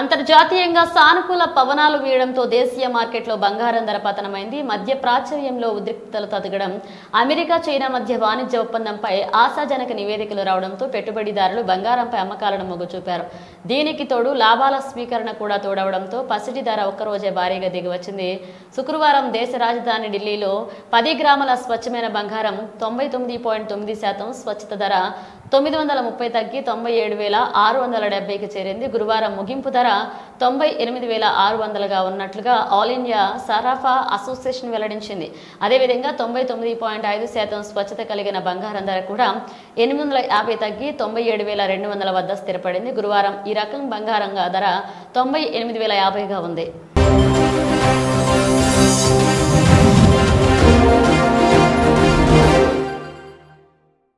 అంతర్జాతీయంగా సానుకూల పవనాలు వీయడంతో దేశీయ మార్కెట్లో బంగారం ధర పతనమైంది. మధ్య ప్రాచుర్యంలో ఉద్రిక్తతలు తగ్గడం, అమెరికా చైనా మధ్య వాణిజ్య ఒప్పందంపై ఆశాజనక నివేదికలు రావడంతో పెట్టుబడిదారులు బంగారంపై అమ్మకాలను మొగ్గు చూపారు. దీనికి తోడు లాభాల స్వీకరణ కూడా తోడవడంతో పసిడి ధర ఒక్కరోజే భారీగా దిగివచ్చింది. శుక్రవారం దేశ రాజధాని ఢిల్లీలో 10 గ్రాముల స్వచ్ఛమైన బంగారం 99.9% స్వచ్ఛత ధర 930 తగ్గి 97,670కి చేరింది. గురువారం ముగింపు ధర 98,600గా ఉన్నట్లుగా ఆల్ ఇండియా సరాఫా అసోసియేషన్ వెల్లడించింది. అదేవిధంగా 99.5% స్వచ్ఛత కలిగిన బంగారం ధర కూడా 850 తగ్గి 97,200 వద్ద స్థిరపడింది. గురువారం ఈ రకం బంగారం ధర 98,050గా ఉంది.